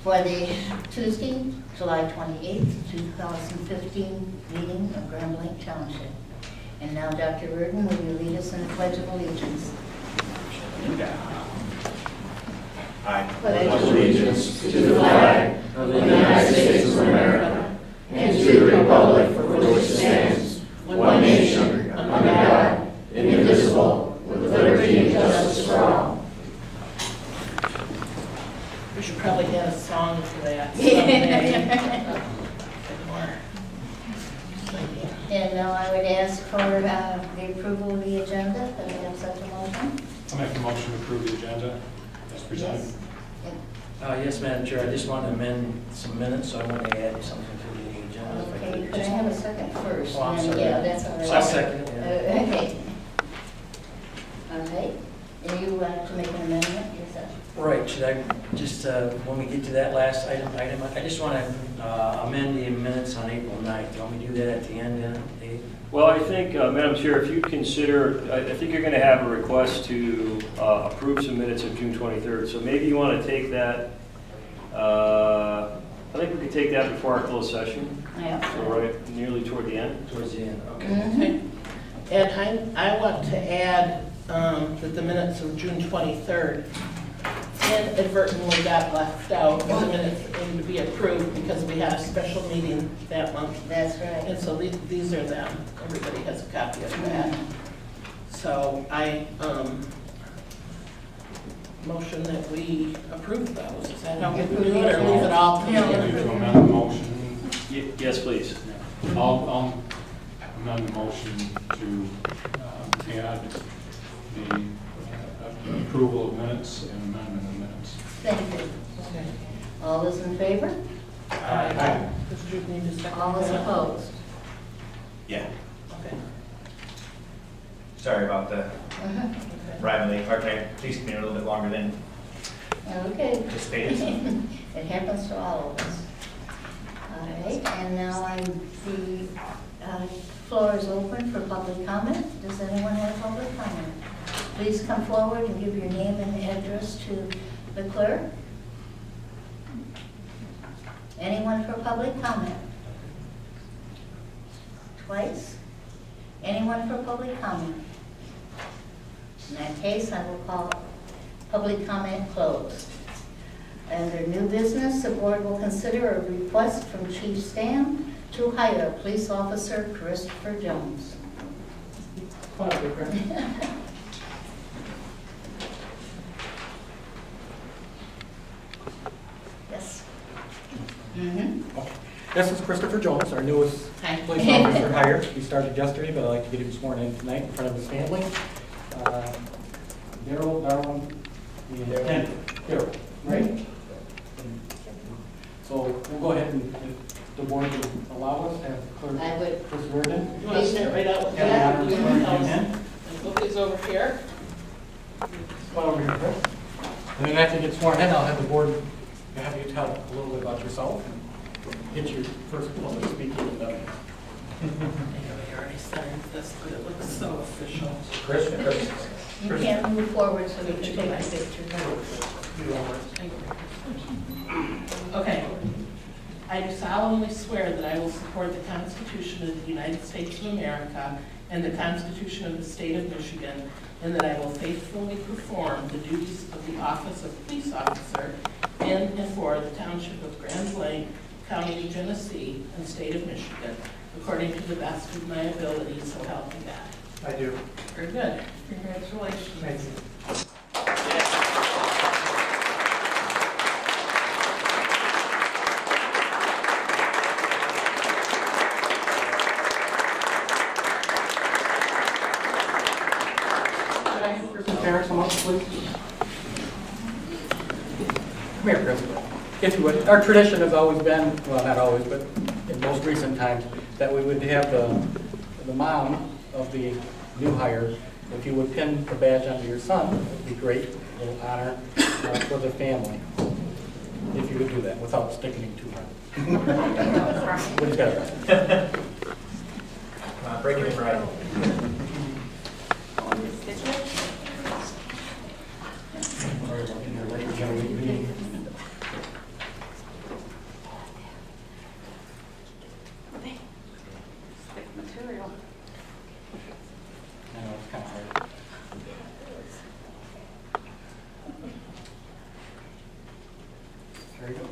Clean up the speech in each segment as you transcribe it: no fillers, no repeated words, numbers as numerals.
for the Tuesday, July 28th, 2015 meeting of Grand Blanc Township. And now, Dr. Reardon, will you lead us in the Pledge of Allegiance? I pledge allegiance to the flag of the United States of America and to the republic for which it stands, one nation, under God, indivisible, with liberty and justice for all. We should probably get a song for that. And now I would ask for the approval of the agenda. Can we have such a motion? I'll make a motion to approve the agenda as presented. Yes. Yes, Madam Chair, I just want to amend some minutes, so I want to add something to the agenda. Okay, could I have a second first? Oh, I'm sorry. Yeah, that's all right. I'll second it. Yeah. Okay. All right. And you want to make an amendment yourself? Right, should I just, when we get to that last item, I just want to amend the minutes on April 9th. Do you want me to do that at the end, Dave? Well, I think, Madam Chair, if you consider, I think you're going to have a request to approve some minutes of June 23rd. So maybe you want to take that, I think we could take that before our closed session. Yeah. So right nearly toward the end. Towards the end, okay. Okay. And I want to add that the minutes of June 23rd inadvertently got left out. The minutes needed to be approved because we had a special meeting that month. That's right. And so these are them. Everybody has a copy of that. So I motion that we approve those. Is that how we do it, or leave it all to Need to amend the motion. Yes, please. I'll amend the motion to add the approval of minutes and amendment of minutes. Thank you. Okay. All those in favor? Aye. Does Jude need a second? All those opposed? Yeah. Okay. Sorry about the Uh-huh. arrival late. Our time takes me a little bit longer than Okay. anticipated. It happens to all of us. All right, and now the floor is open for public comment. Does anyone have public comment? Please come forward and give your name and address to the clerk. Anyone for public comment? Twice? Anyone for public comment? In that case, I will call public comment closed. Under new business, the board will consider a request from Chief Stam to hire Police Officer Christopher Jones. Yes. This is Christopher Jones, our newest Hi. police officer hired. He started yesterday, but I'd like to get him sworn in tonight in front of his family. Daryl, Darwin, and Ken. Daryl, right? So we'll go ahead and, if the board would allow us, have Clerk I would. Chris Reardon. You want to stand right out with Have the that? honor of You swearing want him to in. and look these over here. Come on over here, Chris. And then after you get sworn in, I'll have the board have you tell a little bit about yourself and get your first public speaking done. I already signed this, but it looks so official. Chris. You can't move forward so we can take a picture. Okay. I do solemnly swear that I will support the Constitution of the United States of America and the Constitution of the State of Michigan, and that I will faithfully perform the duties of the office of police officer in and for the Township of Grand Blanc, County of Genesee, and State of Michigan, according to the best of my ability, so help me God. I do. Very good. Congratulations. Thank you. Could I have Chris and Sarah come up, please? Come here, Chris. If you would. Our tradition has always been, well, not always, but in most recent times, that we would have the mom of the new hire, if you would pin the badge onto your son, it would be great. A little honor for the family. If you could do that without sticking it too hard. What he's got it. Breaking it right. I know, it's kind of hard. There you go.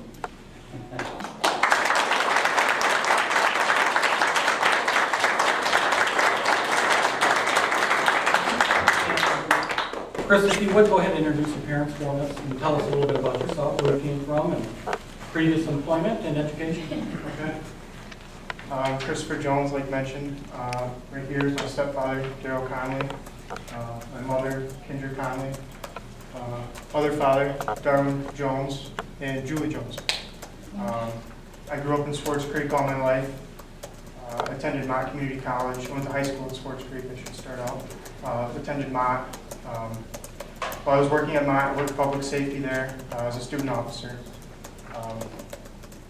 Chris, if you would go ahead and introduce your parents for us and tell us a little bit about yourself, where you came from, and previous employment and education. Okay. Christopher Jones, like mentioned. Right here is my stepfather, Darrell Conley. My mother, Kendra Conley. Other father, Darwin Jones, and Julie Jones. I grew up in Swartz Creek all my life. Attended Mott Community College. Went to high school at Swartz Creek, I should start out. Attended Mott. While I was working at Mott, I worked public safety there as a student officer.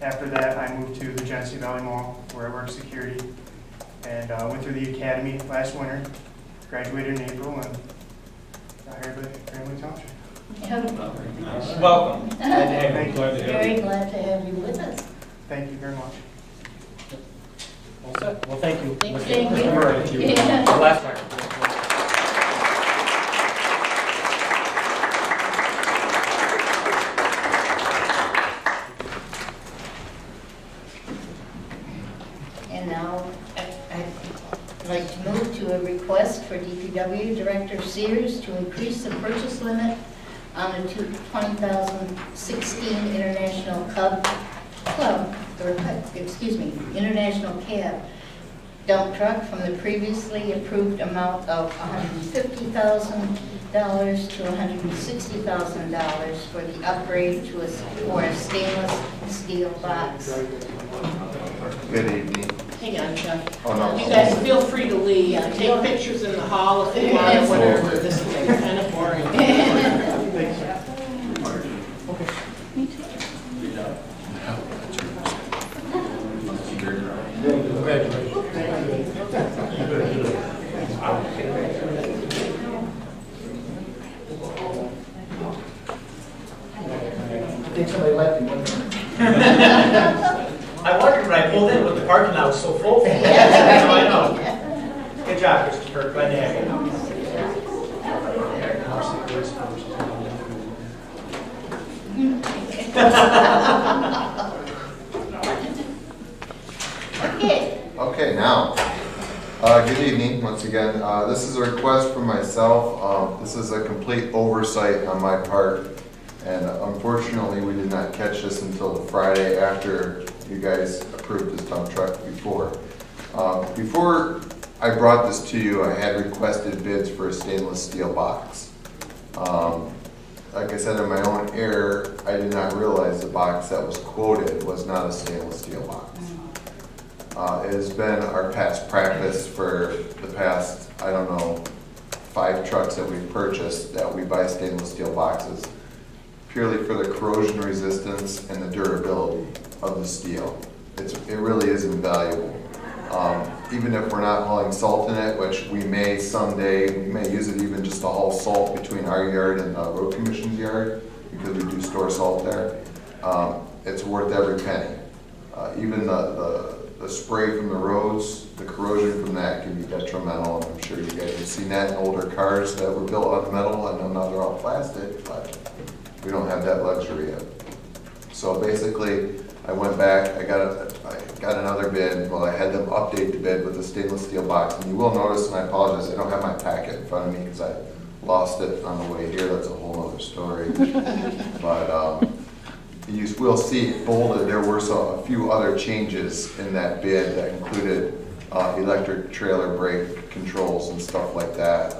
After that, I moved to the Genesee Valley Mall, where I worked security, and went through the academy last winter, graduated in April, and got hired by Family Township. Welcome. Thank you. Very glad to have you with us. Thank you very much. All set. Well, thank you. Thank Mr. you. Murray, to you. Yeah. The last part. And now, I'd like to move to a request for DPW Director Sears to increase the purchase limit on the 2016 International International Cab dump truck from the previously approved amount of $150,000 to $160,000 for the upgrade to a stainless steel box. Good evening. Hang on, Jeff. Oh, no. You guys feel free to leave. Take pictures in the hall if you want or whatever. This is kind of boring. I think somebody left me one I wondered when I pulled in what the parking lot was so full for. Now I know. Good job, Christopher. Glad to have you. Okay, now, good evening once again. This is a request from myself. This is a complete oversight on my part, and unfortunately we did not catch this until the Friday after you guys approved this dump truck before. Before I brought this to you, I had requested bids for a stainless steel box. Like I said, in my own error, I did not realize the box that was quoted was not a stainless steel box. It has been our past practice for the past, I don't know, 5 trucks that we've purchased that we buy stainless steel boxes purely for the corrosion resistance and the durability of the steel. It really is invaluable. Even if we're not hauling salt in it, which we may someday, we may use it even just to haul salt between our yard and the road commission's yard, because we do store salt there. It's worth every penny. Even the spray from the roads, the corrosion from that can be detrimental, and I'm sure you guys have seen that in older cars that were built out of metal. I know now they're all plastic, but we don't have that luxury yet. So basically, I went back, I got another bid. Well, I had them update the bid with a stainless steel box. And you will notice, and I apologize, I don't have my packet in front of me because I lost it on the way here. That's a whole other story. But you will see bolded, there were a few other changes in that bid that included electric trailer brake controls and stuff like that.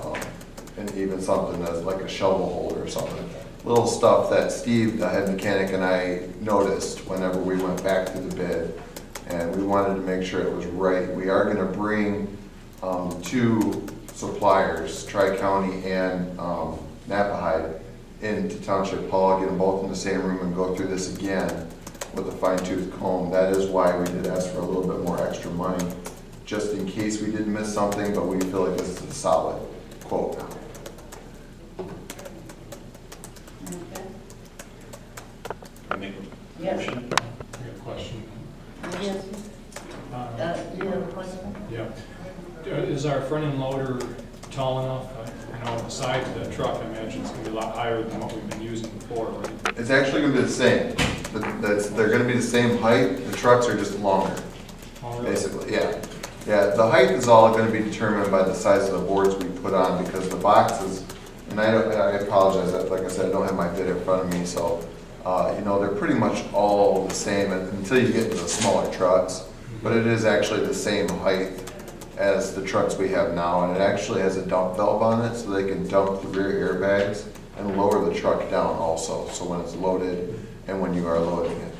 And even something that's like a shovel holder or something. Little stuff that Steve, the head mechanic, and I noticed whenever we went back through the bid, and we wanted to make sure it was right. We are going to bring 2 suppliers, Tri-County and Napahide, into Township Hall, get them both in the same room and go through this again with a fine-tooth comb. That is why we did ask for a little bit more extra money, just in case we did miss something, but we feel like this is a solid quote now. I make a motion. I got a question. Yes. You have a question? Yeah. Is our front end loader tall enough? You know, the size of that truck, I imagine it's going to be a lot higher than what we've been using before, right? It's actually going to be the same. They're going to be the same height. The trucks are just longer, Oh, really? basically. Yeah. Yeah, the height is all going to be determined by the size of the boards we put on, because the boxes, and I apologize, like I said, I don't have my bid in front of me, so, you know, they're pretty much all the same until you get into the smaller trucks. But it is actually the same height as the trucks we have now, and it actually has a dump valve on it, so they can dump the rear airbags and lower the truck down also, so when it's loaded and when you are loading it.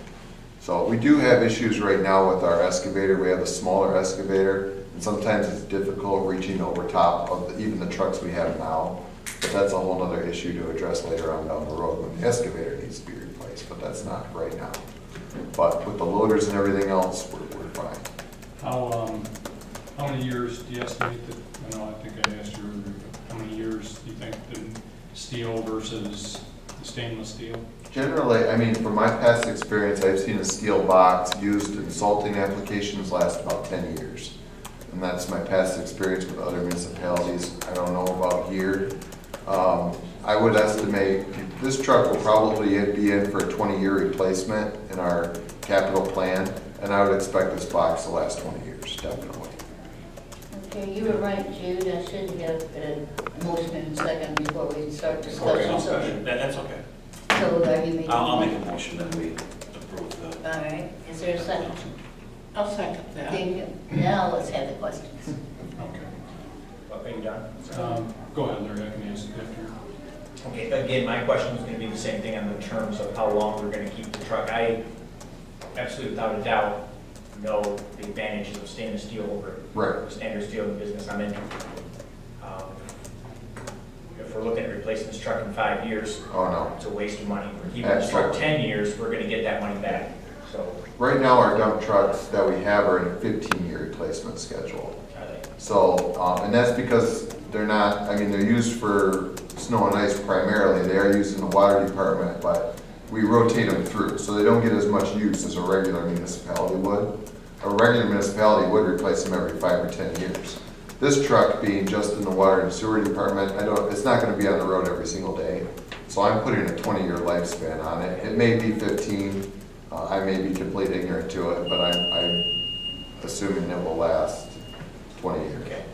So we do have issues right now with our excavator. We have a smaller excavator, and sometimes it's difficult reaching over top of even the trucks we have now. But that's a whole other issue to address later on down the road when the excavator needs to be replaced, but that's not right now. But with the loaders and everything else, we're fine. How many years do you estimate that, I know, I think I asked you earlier, but how many years do you think the steel versus the stainless steel? Generally, I mean, from my past experience, I've seen a steel box used in salting applications last about 10 years. And that's my past experience with other municipalities. I don't know about here. I would estimate this truck will probably be in for a 20-year replacement in our capital plan, and I would expect this box to last 20 years, definitely. Okay, you were right, Jude. I should have a motion in second before we start Okay, discussion. discussion. That's okay. So are you making? I'll make a motion that we approve the. All right, is there a second? I'll second that. Thank you. Now let's have the questions. Okay. Are you done? Go ahead, Larry, I can answer after. Okay, again, my question is going to be the same thing on the terms of how long we're going to keep the truck. I absolutely, without a doubt, know the advantages of stainless steel over Right. standard steel in the business I'm in. If we're looking at replacing this truck in 5 years, Oh, no. it's a waste of money. If we're keeping this truck Absolutely. 10 years, we're going to get that money back. So, Right now, our dump trucks that we have are in a 15-year replacement schedule. are they? So, and that's because they're not, I mean, they're used for snow and ice primarily. They are used in the water department, but we rotate them through, so they don't get as much use as a regular municipality would. A regular municipality would replace them every 5 or 10 years. This truck being just in the water and sewer department, it's not gonna be on the road every single day. So I'm putting a 20-year lifespan on it. It may be 15, I may be completely ignorant to it, but I'm assuming it will last 20 years. Okay.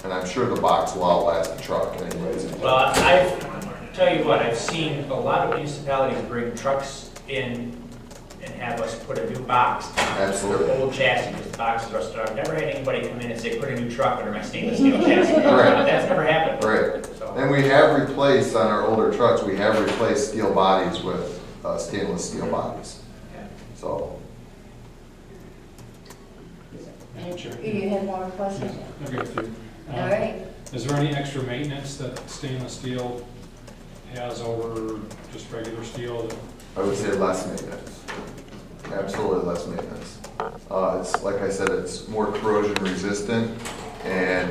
And I'm sure the box will outlast the truck anyways. Well, I've, tell you what, I've seen a lot of municipalities bring trucks in and have us put a new box on Absolutely. their old chassis, because the box is rusted out. I've never had anybody come in and say, put a new truck under my stainless steel chassis. Right. That's never happened. Right. So, And we have replaced, on our older trucks, we have replaced steel bodies with stainless steel bodies. yeah. So, You have more questions? Okay, with you. All right. Is there any extra maintenance that stainless steel has over just regular steel? I would say less maintenance. Absolutely less maintenance. It's, like I said, it's more corrosion resistant, and,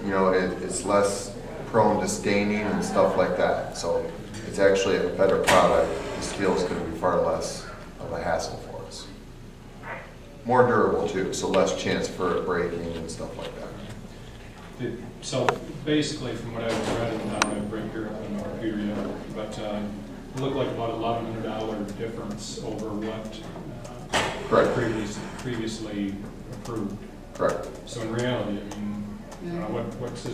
you know, it's less prone to staining and stuff like that. So it's actually a better product. The steel is going to be far less of a hassle for us. More durable too, so less chance for it breaking and stuff like that. So basically, from what I've read, and I don't have a break here up on the computer yet, but it looked like about $1,100 difference over what Correct. previously approved. Correct. So in reality, I mean, what's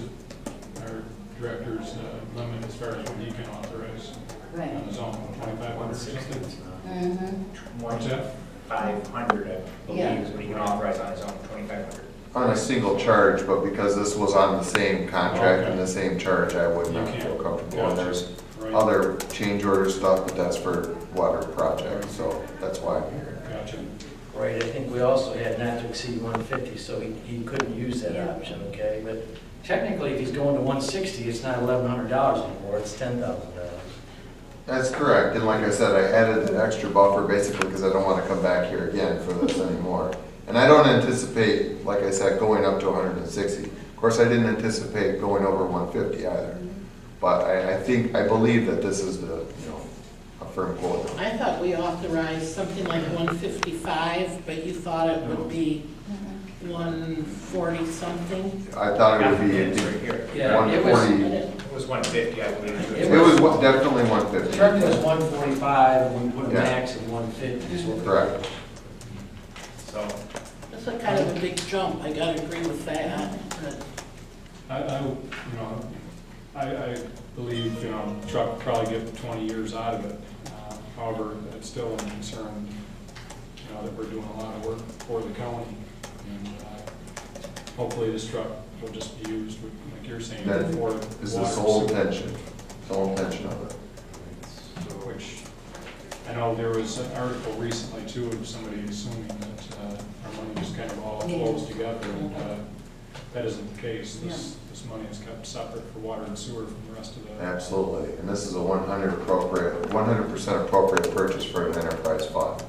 our director's limit as far as what he can authorize Right. on his own, 2,500 or something? Mm-hmm. What's that? 500, I believe, Yeah. is what he can authorize on his own, 2,500. On a single charge, but because this was on the same contract and the same charge, I would not feel comfortable. And there's Right. other change order stuff, but that's for water projects, so that's why I'm here. Gotcha. Right, I think we also had not to exceed 150, so he couldn't use that Yeah. option, okay? But technically, if he's going to 160, it's not $1,100 anymore, it's $10,000. That's correct, and like I said, I added an extra buffer basically because I don't want to come back here again for this anymore. And I don't anticipate, like I said, going up to 160. Of course, I didn't anticipate going over 150 either. But I believe that this is the, a firm quote. I thought we authorized something like 155, but you thought it would be 140 something. I thought it would be It's right here. Yeah, it was, 140. It was 150, I believe. It was definitely the 150. truck was 145, we put a Yeah. max of 150. is what- Correct. So, That's a kind of a big jump, I gotta agree with that. But I believe, truck probably get 20 years out of it. However, it's still a concern, that we're doing a lot of work for the county. And hopefully this truck will just be used, like you're saying, That for is the water, sole sewer. intention, sole intention of it. Which, I know there was an article recently too of somebody assuming that our money just kind of all flows together, and that isn't the case. This money is kept separate for water and sewer from the rest of the. Absolutely, and this is a 100% appropriate purchase for an enterprise fund.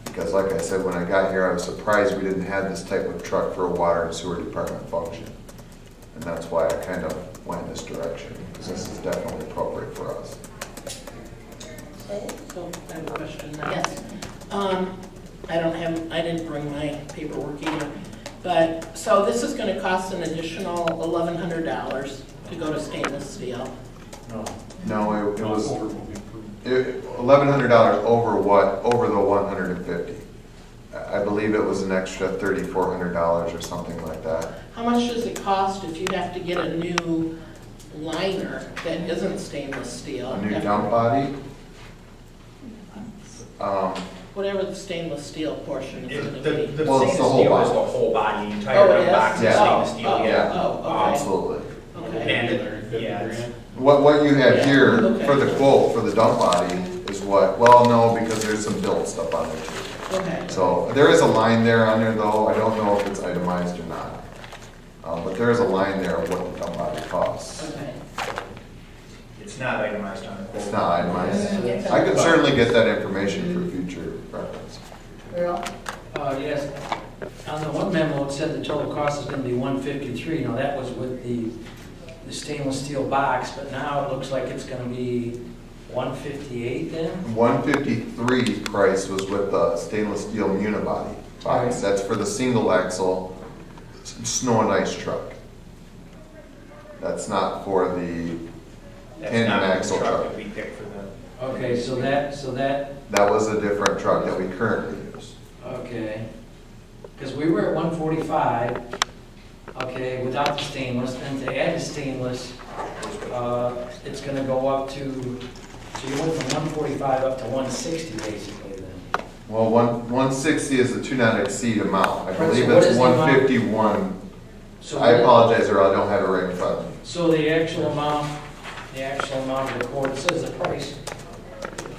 Because like I said, when I got here, I was surprised we didn't have this type of truck for a water and sewer department function. And that's why I kind of went in this direction, because this is definitely appropriate for us. So I have a question now. Yes. I didn't bring my paperwork either. But, so this is gonna cost an additional $1,100 to go to stainless steel. No. No, it was Over what we approved. $1,100 over the 150. I believe it was an extra $3,400 or something like that. How much does it cost if you have to get a new liner that isn't stainless steel? A new dump body. Whatever the stainless steel portion is gonna be. the Well, it's stainless the whole steel is body. the whole body, the Oh, entire it is? box is Yeah. stainless steel, Oh, yeah. oh, okay. Absolutely. Okay. And $50 yeah, grand. What you have Yeah, here okay. for the quote for the dump body is what, well, no, because there's some built stuff on there too. Okay. So there is a line there on there though, I don't know if it's itemized or not. But there is a line there of what the dump body costs. Okay. it's not itemized on the quote. It's not itemized. Yeah. I could certainly get that information for future reference. Earl? Yes, on the one memo, it said the total cost is gonna be 153. Now, that was with the stainless steel box, but now it looks like it's gonna be 158 then? 153 price was with the stainless steel unibody box. That's for the single axle snow and ice truck. That's not for the That's tandem not the axle truck truck. that we picked for the. Okay, so that, That was a different truck that we currently use. okay. Because we were at 145, okay, without the stainless, then to add the stainless, it's gonna go up to, so you went from 145 up to 160 basically then. Well, 160 is the do not exceed amount. I Right, so believe what it's is the amount? 151. So I apologize, Earl, I don't have it right in front of me. So the actual amount of the quote, it says the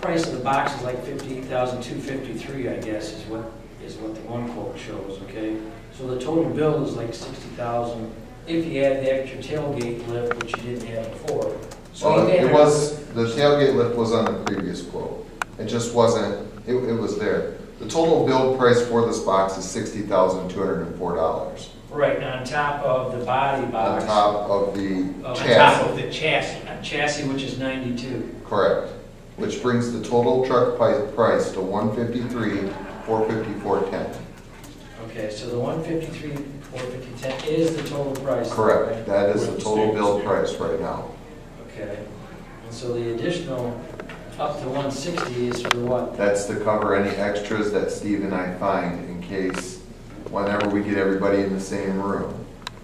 price of the box is like 58,253, I guess, is what the one quote shows, okay? So the total bill is like 60,000, if you add the extra tailgate lift, which you didn't have before. So Well, you it add- was, the tailgate lift was on the previous quote. It just wasn't, it was there. The total bill price for this box is $60,204. Right, on top of the body On box. top of the On On top chassis, of the chassis. A chassis, which is 92. correct. Which brings the total truck price to $153,454.10. Okay, so the 153, 450, is the total price. Correct, right? that is the total bill price right now. Okay, and so the additional up to 160 is for what? That's to cover any extras that Steve and I find in case, whenever we get everybody in the same room.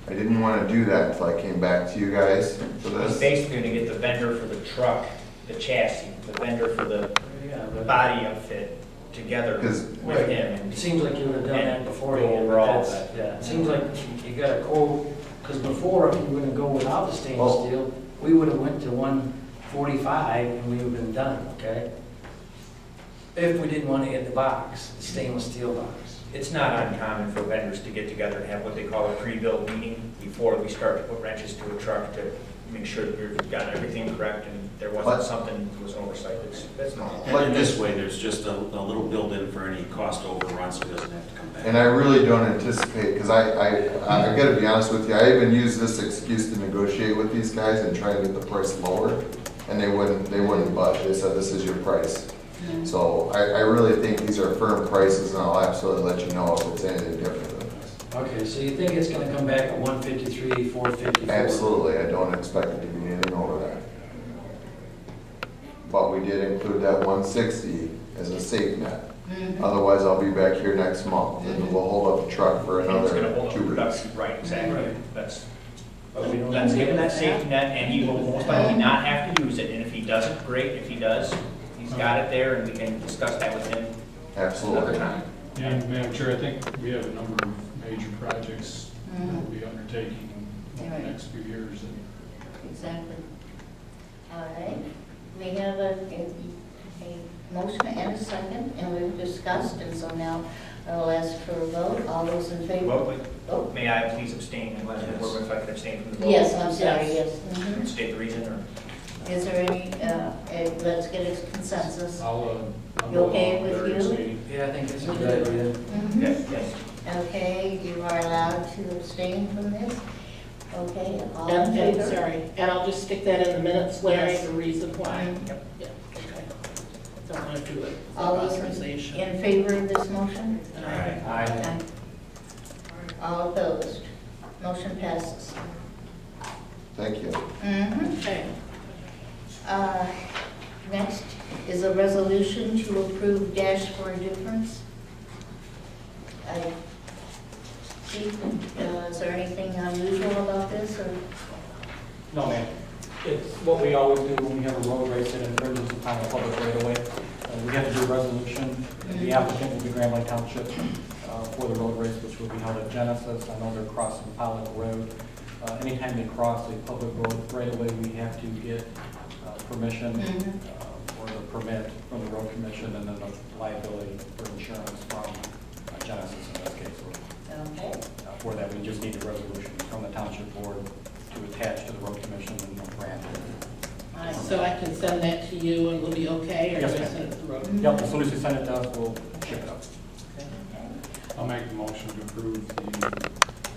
I didn't want to do that until I came back to you guys for He's this. basically gonna get the vendor for the truck, the chassis, the vendor for the Yeah, but body outfit together 'Cause- with him. it seems like you would have done that before. Go overall, Yeah, it seems like you got a quote, because before, if you were gonna go without the stainless Well- steel, we would have went to 145 and we would have been done, okay? If we didn't want to add the box, the stainless steel box. It's not uncommon for vendors to get together and have what they call a pre-build meeting before we start to put wrenches to a truck to make sure that we've got everything correct and there wasn't But- something that was oversight. That's normal. And in this way, there's just a little build-in for any cost overrun, so it doesn't have to come back. And I really don't anticipate, because I gotta be honest with you, I even used this excuse to negotiate with these guys and try and get the price lower, and they wouldn't budge. They said, this is your price. So I really think these are firm prices, and I'll absolutely let you know if it's anything different than this. Okay, so you think it's gonna come back at 153, 454? Absolutely, I don't expect it to be anything over that. But we did include that 160 as a safe net. Mhm. Otherwise, I'll be back here next month, and we'll hold up the truck for And it's gonna another hold up 2 weeks. production, right, exactly. Right. That's, But we don't let's need give him that that safety net, and he will most likely not have to use it, and if he doesn't, great, if he does, he's got it there, and we can discuss that with him another Absolutely. time. Yeah, Madam Chair, I think we have a number of major projects that we'll be undertaking in the Right. next few years. Exactly. All right, we have a motion and a second, and we've discussed, and so now I'll ask for a vote. All those in favor? Well, Oh. may I please abstain, and let the board, if I could abstain from the vote? Yes, I'm sorry, yes. Mhm. State the reason, or? Is there any, let's get a consensus. I'll You go okay along with with you? Eric's meeting. Yeah, I think it's a good idea. Mhm. Yes, yes. Okay, you are allowed to abstain from this. Okay, all in And, favor? sorry, and I'll just stick that in the minutes, Larry, Yes. the reason why. Mhm. Yeah, okay. Don't want to do it. All those Authorization. in favor of this motion? Aye. Aye. All opposed? Motion passes. Thank you. Mhm. Okay. Next is a resolution to approve dash for a difference. I see, is there anything unusual about this, or? No, ma'am. It's what we always do when we have a road race that infringes upon a public right of way. We have to do a resolution. The applicant will be Grand Lake Township for the road race, which will be held at Genesis. I know they're crossing Pollock Road. Anytime they cross a public road right away, we have to get permission or the permit from the road commission, and then the liability for insurance from Genesis in this case. Okay. For that, we just need a resolution from the township board to attach to the road commission and grant it. All right. So I can send that to you and we'll be okay, or Yes, do I ma'am. send it to the road? Yep, as soon as you send it to us, we'll ship it up. I'll make the motion to approve the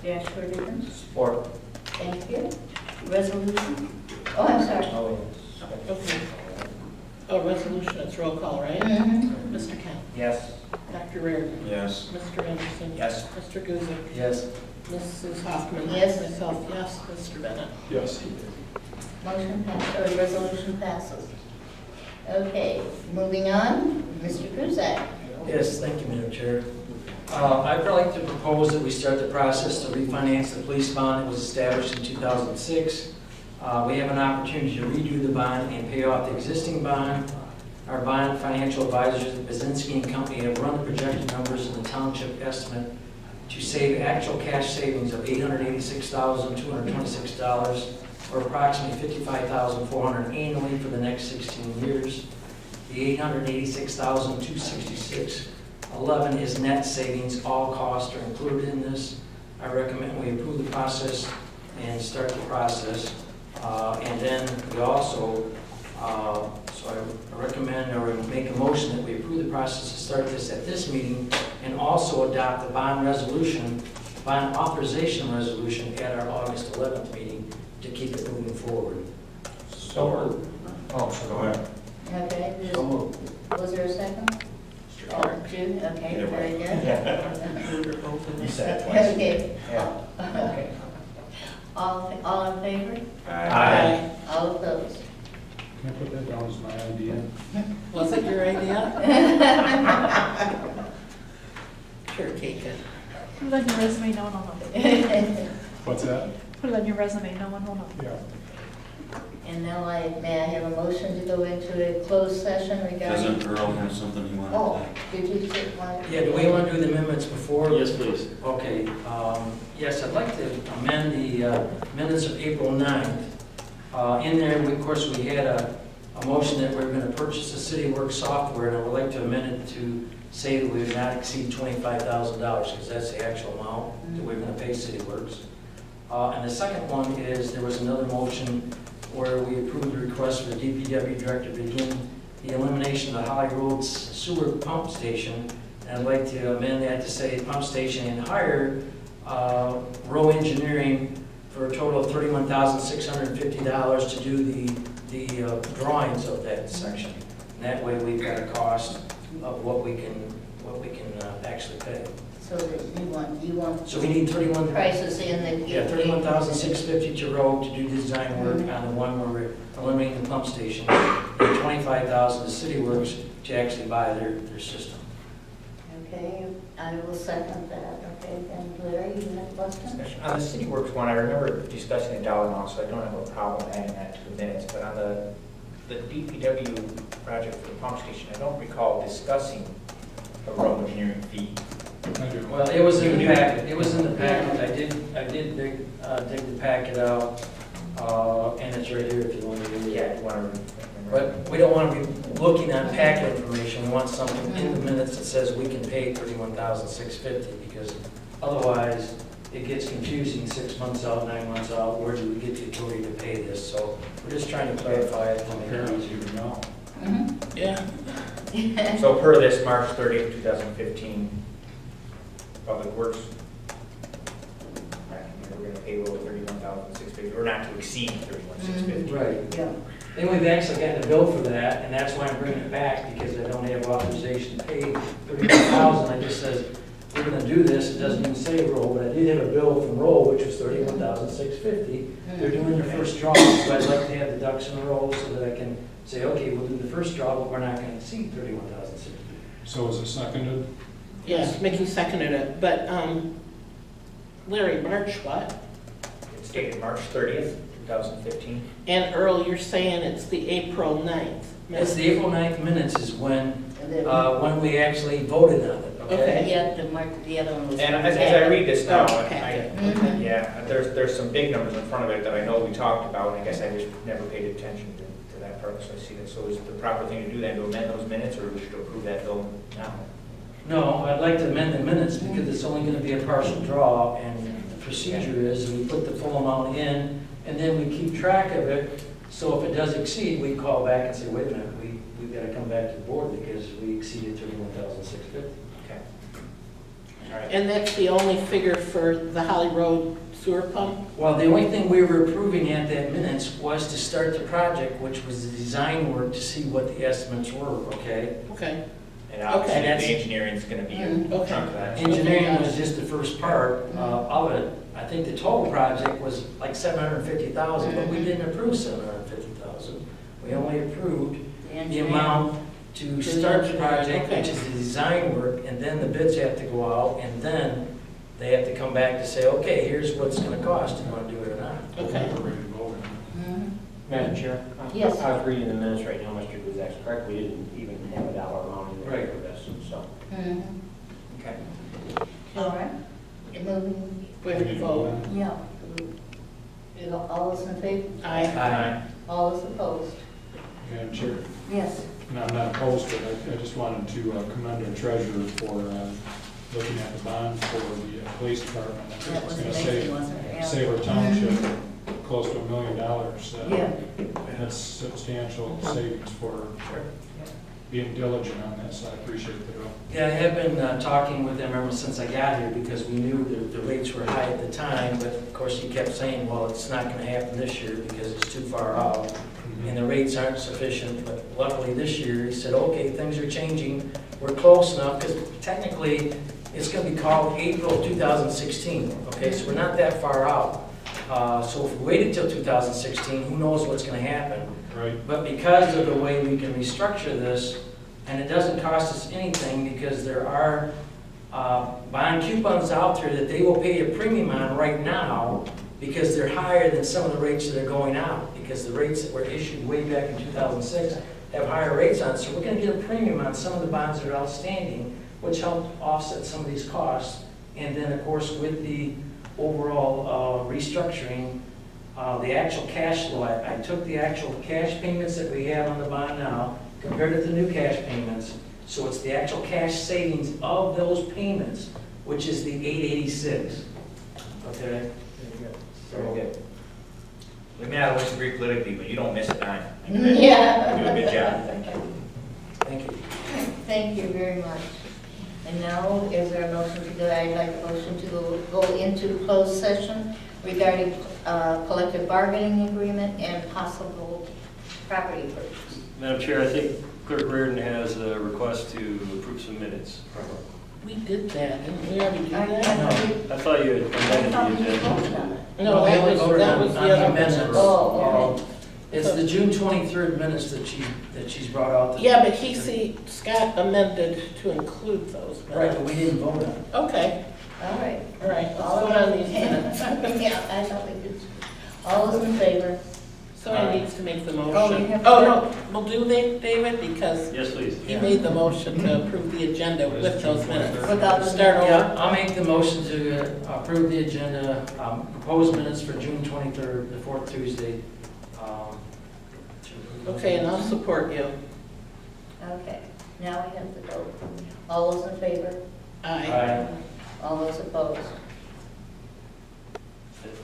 Dash for a difference. Support. Thank you. Resolution? Oh, I'm sorry. Oh, Okay. Oh, resolution, it's roll call, right? Mhm. Mr. Kent? yes. Dr. Reardon? Yes. Mr. Anderson? Yes. Mr. Guzik? Yes. Mrs. Hoffman? Yes. Myself, yes. Mr. Bennett? yes. Motion passes, or resolution passes. Okay, moving on, Mr. Kruzak. Yes, thank you, Madam Chair. I'd like to propose that we start the process to refinance the police bond that was established in 2006. We have an opportunity to redo the bond and pay off the existing bond. Our bond financial advisors, Bazinski and Company, have run the projected numbers in the township estimate to save actual cash savings of $886,226, or approximately $55,400 annually for the next 16 years. The $886,266.11 is net savings. All costs are included in this. I recommend we approve the process and start the process. And then we also, so I recommend or make a motion that we approve the process to start this at this meeting, and also adopt the bond resolution, bond authorization resolution at our August 11th meeting to keep it moving forward. So, oh, so go ahead. Okay, So moved. was there a second? Jude, okay, Either very way. good. You said it twice. Okay. Yeah. Okay. All in favor? Aye. All opposed? Can I put that down as my idea? Was it your idea? Sure, take it. Put it on your resume, no one will know. What's that? Put it on your resume, no one will know. Yeah. And now may I have a motion to go into a closed session regarding? Doesn't Earl have something he wanted Oh, to did you say one? Yeah, do we want to do the amendments before? Yes, please. Okay, yes, I'd like to amend the minutes of April 9th. In there, of course, we had a motion that we're going to purchase the CityWorks software, and I would like to amend it to say that we would not exceed $25,000, because that's the actual amount that we're going to pay CityWorks. And the second one is, there was another motion where we approved the request for the DPW director to begin the elimination of the Holly Road sewer pump station. And I'd like to amend that to say pump station and hire Row Engineering for a total of $31,650 to do the drawings of that section. And that way we've got a cost of what we can actually pay. So So that you want So we need 31, prices in the. yeah, 31,650 to road to do design work on the one where we're eliminating the pump station, and 25,000 to City Works to actually buy their system. Okay, I will second that. Okay, and Larry, you have a question? On the City Works one, I remember discussing the dollar amount, so I don't have a problem adding that to the minutes, but on the DPW project for the pump station, I don't recall discussing a road engineering fee. I do. Well, it was in the packet, I did dig the packet out, and it's right here if you want to read it. Yeah, you want to. But we don't want to be looking at packet information, we want something in the minutes that says we can pay 31,650, because otherwise it gets confusing 6 months out, 9 months out, where do we get the authority to pay this? So we're just trying to clarify it to make it Apparently easier. you know. Yeah. So per this March 30th, 2015, Public Works, we're going to pay over 31,650, or not to exceed 31,650. Right. Yeah. And we've actually gotten a bill for that, and that's why I'm bringing it back, because I don't have authorization to pay 31,000. I just says, we're gonna do this, it doesn't even say roll, but I did have a bill from roll, which was 31,650. They're doing their first draw, so I'd like to have the ducks in a row so that I can say, okay, we'll do the first draw, but we're not gonna exceed 31,650. So is it seconded? Yes, Mickey seconded it, but, Larry, March what? It's dated March 30th, 2015. And Earl, you're saying it's the April 9th? It's the April 9th minutes is when And then, we actually voted on it, okay? Okay. yeah, the other one was. And as I read this now, Oh, okay. yeah, there's some big numbers in front of it that I know we talked about, and I guess I just never paid attention to that part, so I see that. So is the proper thing to do then to amend those minutes, or we should approve that bill now? No, I'd like to amend the minutes because it's only going to be a partial draw, and the procedure is we put the full amount in, and then we keep track of it. So if it does exceed, we call back and say, wait a minute, we've got to come back to the board because we exceeded 31,650. Okay. All right. And that's the only figure for the Holly Road sewer pump? Well, the only thing we were approving at that minutes was to start the project, which was the design work to see what the estimates were, okay? Okay. And obviously, Okay, that's- the engineering is going to be a Okay. chunk of that. Engineering was just the first part of it. I think the total project was like 750,000, but we didn't approve 750,000. We only approved the amount to start the project, which is the design work, and then the bids have to go out, and then they have to come back to say, okay, here's what it's gonna cost, do you wanna do it or not? Okay. We're ready to vote. Madam Chair? Yes. I was reading the minutes right now, Mr. Guzek's correct, we didn't even have a dollar amount in there Right. for this, so. Okay. All right. Moving, We have to vote. yeah. All those in favor? Aye. All those opposed? Madam Chair, Yes. and I'm not opposed to it, I just wanted to commend our treasurer for looking at the bond for the police department. I think That it's was going to amazing, wasn't it? Yeah. save our township close to $1 million. Yeah. That's substantial savings for being diligent on this. I appreciate the bill. Yeah, I have been talking with them ever since I got here because we knew the rates were high at the time, but of course he kept saying, well, it's not gonna happen this year because it's too far out and the rates aren't sufficient, but luckily this year he said, okay, things are changing, we're close enough, because technically it's gonna be called April 2016, okay, so we're not that far out. So if we waited till 2016, who knows what's gonna happen. Right. But because of the way we can restructure this, and it doesn't cost us anything because there are bond coupons out there that they will pay a premium on right now because they're higher than some of the rates that are going out, because the rates that were issued way back in 2006 have higher rates on. So we're going to get a premium on some of the bonds that are outstanding, which help offset some of these costs. And then, of course, with the overall restructuring, the actual cash flow, I took the actual cash payments that we have on the bond now, compared it to new cash payments, so it's the actual cash savings of those payments, which is the 886. Okay? Very good. We may not disagree politically, but you don't miss a dime. Yeah. You do a good job. Thank you. Thank you very much. And now, is there a motion to go, I'd like a motion to go into closed session regarding collective bargaining agreement and possible property purchase. Madam Chair, I think Clerk Reardon has a request to approve some minutes. We did that, didn't we already do I that? thought I thought you had amended we the agenda. voted on it. No, that was the other amendments. minutes. Oh, okay. It's the June 23rd minutes that she's brought out. Yeah, but Scott amended to include those minutes. Right, but we didn't vote on it. Okay, All right. all right, let's vote on these minutes. Yeah, I thought we did. All those in favor? Somebody needs to make the Oh, motion. we have Oh, to- no, we'll do that, David, because Yes, please. he made the motion to approve the agenda with those minutes. Without the- Start over. Yeah, I'll make the motion to approve the agenda, proposed minutes for June 23rd, the fourth Tuesday. Okay, and I'll support you. Okay, now we have to vote. All those in favor? Aye. Aye. All those opposed?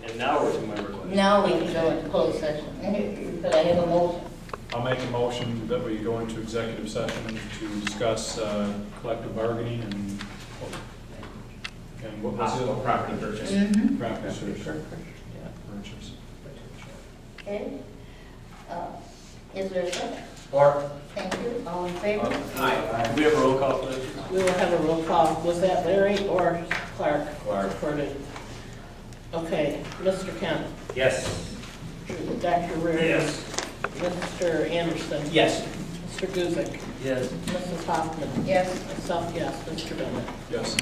And now we're to my request. Now we can go into closed session. But I have a motion. I'll make a motion that we go into executive session to discuss collective bargaining and what was Possible it? property purchase. Mm-hmm. Practice or Yeah. purchase. Okay. Is there a second? Or, Thank you. All in favor? Do we have a roll call for that? We will have a roll call. Was that Larry or Clark? Clark. Recorded. Okay, Mr. Kent, Yes. Dr. Reardon. Yes. Mr. Anderson. Yes. Mr. Guzik. yes. Mrs. Hoffman. Yes. Myself, yes. Mr. Bennett. Yes.